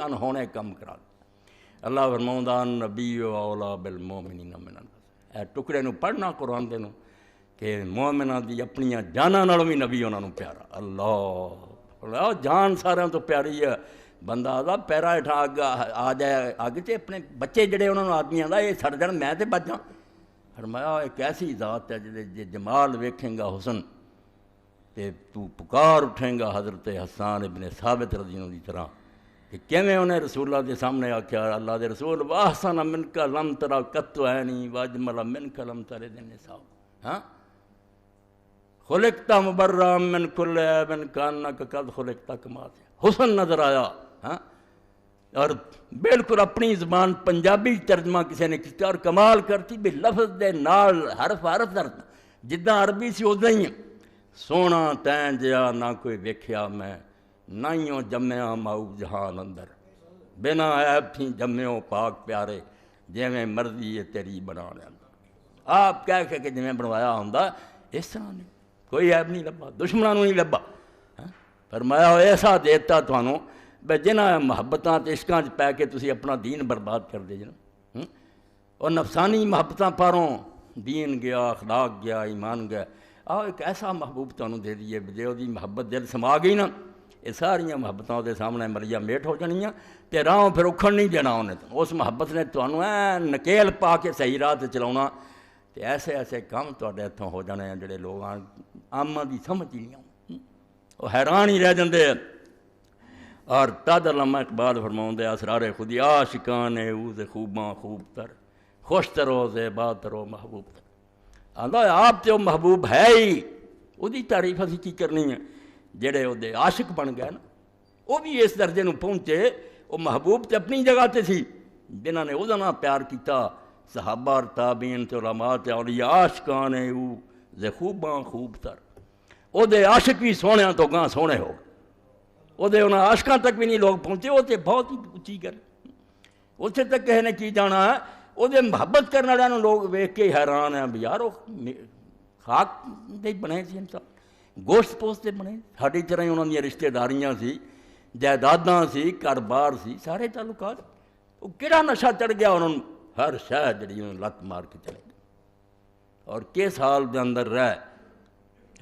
ہونے کم کرا دے۔ اللہ فرماؤں نبی اولا بالمومنین من انفسہم، اے ٹکڑے نو پڑھنا قرآن دے نو کہ مومناں دی اپنیاں جاناں نالوں بھی نبی انہاں نوں پیارا۔ اللہ جان سارے تو پیاری ہے، بندہ آدھا پیرا ہٹھا آ جائے آگے تے اپنے بچے جڑے انہوں نے آدمی آدھا یہ سڑ جان میں تے بچ جاں۔ فرمایا ایک ایسی ذات ہے جے جمال ویکھیں گا حسن تے تو پکار اٹھیں گا حضرت حسان ابن ثابت رضی اللہ عنہ دی طرح کہ کیویں انہیں رسول اللہ دے سامنے آکھیا اللہ دے رسول واحسن منک لم ترى قط عینی واجمل منک لم تلد النساء، ہاں خلقت مبرا من کل عیب کانک قد خلقت کما، حسن نظر آیا، ہاں اور بالکل اپنی زبان پنجابی ترجمہ کسی نے کیا اور کمال کرتی بھی لفظ دے نال حرف درد جداں عربی سی اُداں ہی سونا تین جیا نہ کوئی ویکھیا میں نائیوں جمیا معوب جہان اندر بنا عیب تھی جمعوں پاک پیارے جیویں مرضی ہے تیری بنا لے آپ کہہ کے کہ جویں بنوایا ہوندا اس طرح نہیں کوئی عیب نہیں لبا، دشمنوں نہیں لبا۔ فرمایا ایسا دیتا تھانوں بے جنہاں محبتاں تے عشقاں پے کے تسی اپنا دین برباد کر دے جنا، اور نفسانی محبتاں پاروں دین گیا، اخلاق گیا، ایمان گیا۔ آؤ ایک ایسا محبوب تانوں دے دیے جے وہ دی محبت دل سما گئی نا یہ ساریاں محبتاں دے سامنے مریا میٹ ہو جانیاں تے راہوں پھر اکھڑ نہیں دینا انہیں، اس محبت نے تانوں نکیل پا کے صحیح راہ تے چلاونا تے ایسے ایسے کام تواڈے ہتھوں ہو جانے ہیں جڑے لوگ عامہ دی سمجھ ہی نہیں آؤں، وہ حیران ہی رہ جاندے۔ اور تد علامہ اقبال فرماؤندے اسرار خودی عاشقان اوز خوباں خوب تر خوش ترو زیبا ترو محبوب تر، آندا آپ تے وہ محبوب ہے ہی، وہ دی تعریف اسی کی کرنی ہے جڑے وہ دے عاشق بن گئے نا وہ بھی اس درجے نو پہنچے، وہ محبوب تے اپنی جگہ تے سی جنہاں نے وہ نہ پیار کیتا صحابہ اور تابعین تے علماء تے اولیاء عاشقان اوز خوباں خوب تر، وہ دے عاشق بھی سونیاں تو گاں سونے ہو گئے، وہ دے انہاں عاشقاں تک بھی نہیں لوگ پہنچے، وہ تے بہت ہی اچھی گل اتنے تک کہے نے کی جانا ہے، وہ دے محبت کرنے والوں لوگ ویکھ کے حیران ہیں بھی یار وہ خاک دے بنے سی انسان گوشت پوشت دے بنے ساڈی طرح ہی انہوں نے رشتہ داریاں سی جائیداداں سی کاروبار سی سارے تعلقات، وہ کہڑا نشہ چڑھ گیا انہوں نے ہر شے جڑی انہوں نے لت مار کے چلے گئے، اور کس حال دے اندر رہ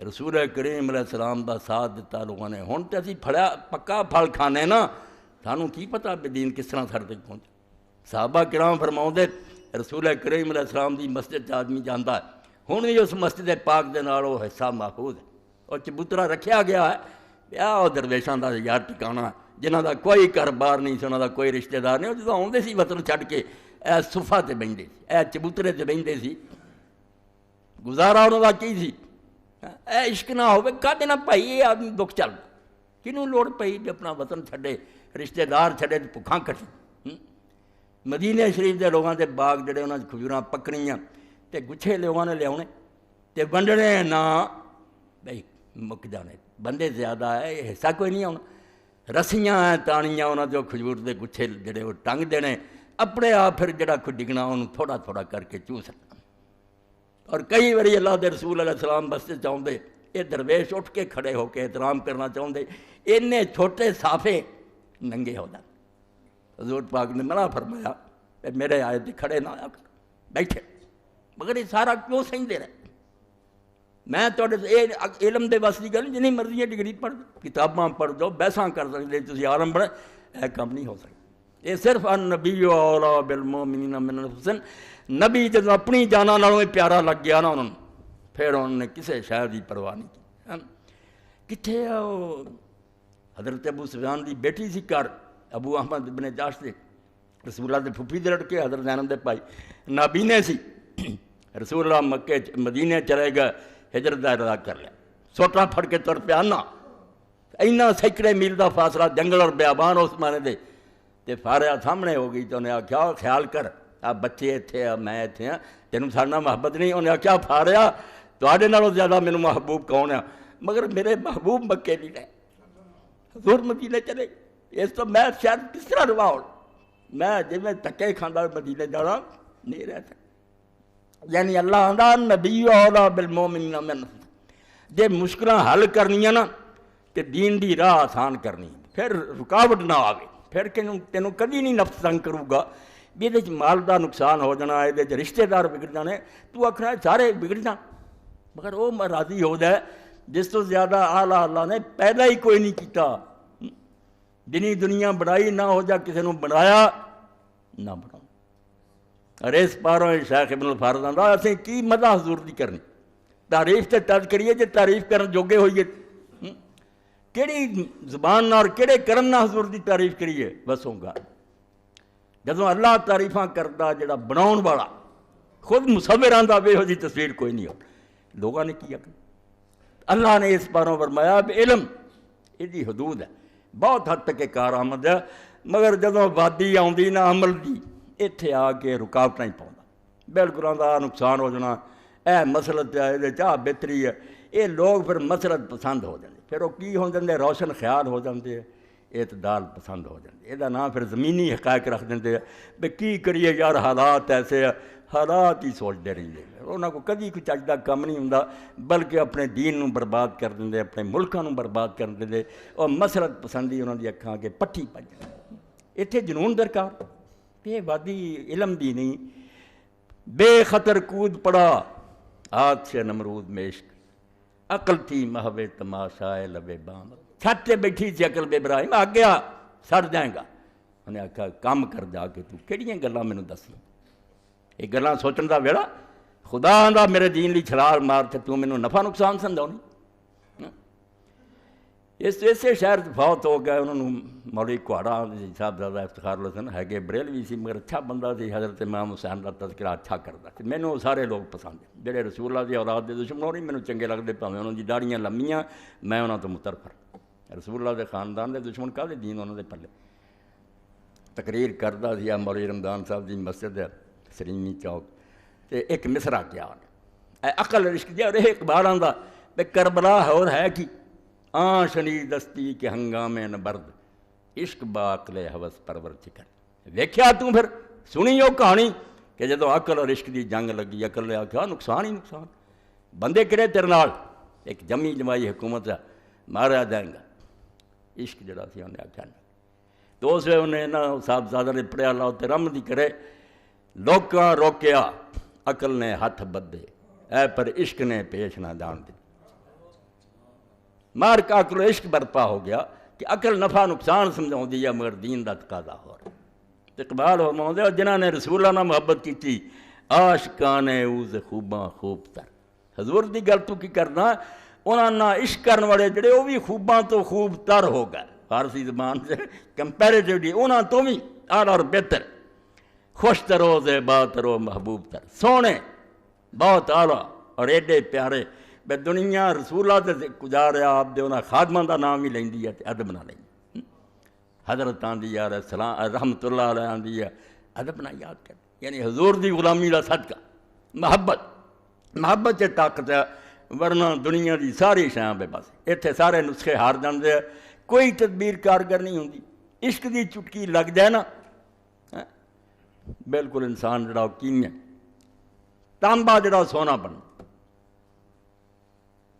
رسول کریم علیہ السلام دا ساتھ دیتا لوگوں نے۔ ہن تے اسی پھڑیا پکا پھل کھانے نا سانوں کی پتہ بے دین کس طرح سر تک پہنچا۔ صحابہ کرام فرماؤندے رسول کریم علیہ السلام دی مسجد آدمی جاندا ہے ہن بھی اس مسجد پاک دے نال وہ حصہ محفوظ ہے، اور چبوترا رکھیا گیا ہے بیا وہ درویشاں دا یار ٹھکانا جنہاں دا کوئی کاروبار نہیں سی، انہاں دا کوئی رشتہ دار نہیں، وہ جدوں آوندے سی وطن چھڈ کے اے صفا تے بہندے سی، اے چبوترے تے بہندے سی، گزارا انہاں دا کی سی؟ اے عشق نہ ہوئے کہتے نا بھائی یہ آدمی دکھ چل کنوں لوڑ پئی بھی اپنا وطن چھڈے رشتہ دار چھڈے تے بھکھاں کٹے۔ مدینہ شریف دے لوگاں دے باغ جڑے انہاں کھجوراں پکنیاں تے گچھے لوگاں نے لیاونے تے ونڈنے نہ بھائی مک جانے، بندے زیادہ ہے یہ حصہ کوئی نہیں آنا، رسیاں ہیں تانیاں انہاں جو کھجور دے گچھے جڑے وہ ٹنگ دینے اپنے آپ پھر جڑا کوئی ڈگنا انہوں تھوڑا تھوڑا کر کے چوسنا۔ اور کئی باری اللہ دے رسول علیہ السلام مسجد چاہتے یہ درویش اٹھ کے کھڑے ہو کے احترام کرنا چاہتے انہیں چھوٹے صافے ننگے ہو جاتے، حضور پاک نے منع فرمایا کہ میرے آئے تھے کھڑے نہ آیا بیٹھے، مگر یہ سارا کیوں سہی دے رہے؟ میں تو علم دے بس کی گل جنہیں مرضی ہے ڈگری پڑھ دو کتاباں پڑھ دو بحثاں کر سکتے تھی عالم بڑے یہ کام نہیں ہو سکتا۔ یہ صرف النبی اولا بالمومنین من انفسہم، نبی جب اپنی جانا نالوں پیارا لگ گیا نا انہوں نے پھر انہوں نے کسے شے دی پرواہ نہیں کی۔ کتھے حضرت ابو سفیان دی بیٹی سی کر ابو احمد بن جاش دے رسول اللہ دے پھپھی دے لڑکے حضرت زینب دے بھائی نابینے سی، رسول اللہ مکے مدینے چلے گئے ہجرت دا ارادہ کر لیا، سوٹا پھڑ کے تر پیا نا اینا سینکڑے میل دا فاصلہ جنگل اور بیابان اس مانے دے تے فاریا سامنے ہو گئی تو انہیں آخیا خیال کر آپ بچے اتنے آ میں اتنے ہاں تینوں سارا محبت نہیں، انہیں آخیا فاریا تواڈے نالوں زیادہ میرے محبوب کون ہے؟ مگر میرے محبوب مکے نہیں رہے، حضور مدینے چلے اس تو میں شاید کس طرح روا ہوں، میں جی میں تکے کھانا مدینے جانا نہیں رہ سکتا۔ یعنی اللہ آندا نبی اولا بالمومنین من انفسہم، جے مشکلاں حل کرنیاں نا تے دین دی راہ آسان کرنی پھر رکاوٹ نہ آوے۔ پھر تینوں کدی نہیں نفس تنگ کروں گا بھی یہ مال کا نقصان ہو جانا، یہ رشتے دار بگڑ جانے، تو آخنا سارے بگڑ جان، مگر وہ راضی ہو جائے جس تو زیادہ اعلیٰ اللہ نے پیدا ہی کوئی نہیں کیتا، جنی دنیا بنائی نہ ہو جا کسی نے بنایا نہ بناؤ۔ اور اس پاروں شیخ ابن الفارض آندا اسیں کی مدح حضور دی کرنی، تعریف تے تج کریے جے تعریف کرن جوگے ہوئیے، کیڑی زبان اور کیڑے کرم نہ حضور دی تعریف کریے بسوں گا۔ جدوں اللہ تعریفاں کردا جڑا بناؤن والا خود مصور آندا وے ہو جی تصویر کوئی نہیں ہو، لوگوں نے کیا اللہ نے اس پاروں فرمایا بھی علم یہ حدود ہے، بہت حد تک کارآمد ہے، مگر جدوں وادی آؤندی نہ عمل دی اتنے آ کے رکاوٹ نہیں پاؤں، بالکل آدھا نقصان ہو جانا، اے مسلط ہے یہ چاہ بہتری ہے، یہ لوگ پھر مسلط پسند ہو جاتے، پھر وہ کی ہو جاتے روشن خیال ہو جاتے، اعتدال پسند ہو جاتے، یہ نام پھر زمینی حقائق رکھ دیں بھئی کی کریے یار حالات ایسے حالات ہی سوچتے رہتے، انہوں کو کدی کوئی چج کا کم نہیں ہوں، بلکہ اپنے دین نو برباد کر دیں، اپنے ملکوں نو برباد کر دیں، اور مسلط پسندی انہوں کی اکھاں کے پٹھی پہ جائے، اتنے جنون درکار، یہ وادی علم دی نہیں، بے خطر کود پڑا ہاتھ سے نمرود میں عشق، عقل تھی محو تماشائے لبے بام، چھت سے بیٹھی تھی عقل بے ابراہیم، آ گیا سڑ جائے گا، انہیں آخیا کام کر جا کے تو کہڑیاں گلاں مینوں دسی، یہ گلاں سوچن دا ویڑا، خدا آندا میرے دین لی چھلال مار تے تو مینوں نفع نقصان سمجھاؤنی، اسے شہر فوت ہو گئے، انہوں نے مولوی کوہاڑا صاحبزادہ افتخار الحسن ہے کہ بریلوی سی مگر اچھا بندہ سی، حضرت امام حسین کا تذکرہ اچھا کرتا، مینوں سارے لوگ پسند ہیں، جڑے رسول اللہ دی اولاد دے دشمن ہو نہیں مینوں چنگے لگتے، پاویں انہوں دی داڑیاں لمیاں میں انہوں تو مترفر، رسول اللہ دے خاندان دے دشمن کا دین انہوں دے پلے۔ تقریر کرتا سی مولوی رمضان صاحب دی مسجد ہے سریمی چوک، تے ایک مصرع کیا اے عقل رشک دیا، اور یہ اقبال آندا بے کربلا اور ہے کی آن شنی دستی کے ہنگامے نبرد عشق با عقل حوث پرور چکر، ویکھیا تو پھر سنی وہ کہانی کہ جدو عقل اور عشق دی جنگ لگی، عقل نے آخیا نقصان ہی نقصان، بندے کرے تیرے نال ایک جمی جمائی حکومت ہے مارا جائے گا، عشق جڑا سی انہیں آخیا نہیں، تو اس وقت انہیں صاحبزادہ نے پڑھیا لاؤ تے رحمت دی کرے، لوکاں روکیا عقل نے ہاتھ بدے، اے پر عشق نے پیش نہ جان دی، مار کا عقل و عشق برپا ہو گیا کہ عقل نفع نقصان سمجھاؤں دی ہے مگر دین دا تقاضا ہو رہا۔ اقبال فرماؤں دے جنہاں نے رسول اللہ نہ محبت کی تھی عاشقان اوز خوباں خوب تر، حضور دی گل تو کی کرنا، انہاں نہ عشق کرن والے جڑے وہ بھی خوباں تو خوب تر ہو گئے، فارسی زبان سے کمپیریٹیولی انہاں تو بھی اعلیٰ اور بہتر، خوش ترو زیبا ترو محبوب تر، سونے بہت اعلیٰ اور ایڈے پیارے، بے دنیا رسول اللہ تے گزاریا آپ دے انہاں خادماں دا نام ہی لیندی ہے تے ادب نہ لیندی، حضرت آندی یا رحمت اللہ علیہ آندی ہے ادب نہ یاد کر، یعنی حضور دی غلامی دا صدقہ، محبت سے طاقت ہے، ورنہ دنیا دی ساری شیاں بے بس، اتنے سارے نسخے ہار جاندے ہیں، کوئی تدبیر کارگر نہیں ہوندی، عشق دی چٹکی لگ جائے نا بالکل انسان جڑا کیمیا تانبا جڑا سونا بن،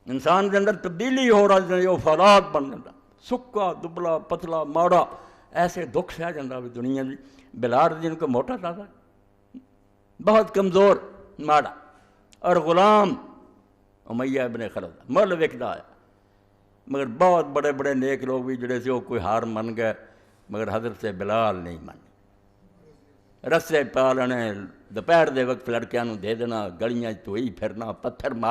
انسان کے اندر تبدیلی ہو رہا ہے، وہ فولاد بن جاتا، سکا دبلا پتلا ماڑا، ایسے دکھ سہ جاتا بھی دنیا دی، بلال جن کو موٹا تازہ بہت کمزور ماڑا، اور غلام امیہ ابن خلد مل وکدا ہے، مگر بہت بڑے بڑے نیک لوگ بھی جڑے سے وہ کوئی ہار من گئے، مگر حضرت بلال نہیں من، رسے پا لینے، دوپہر دے وقت لڑکیاں نو دے دینا، گلیاں تو ہی پھرنا، پتھر مار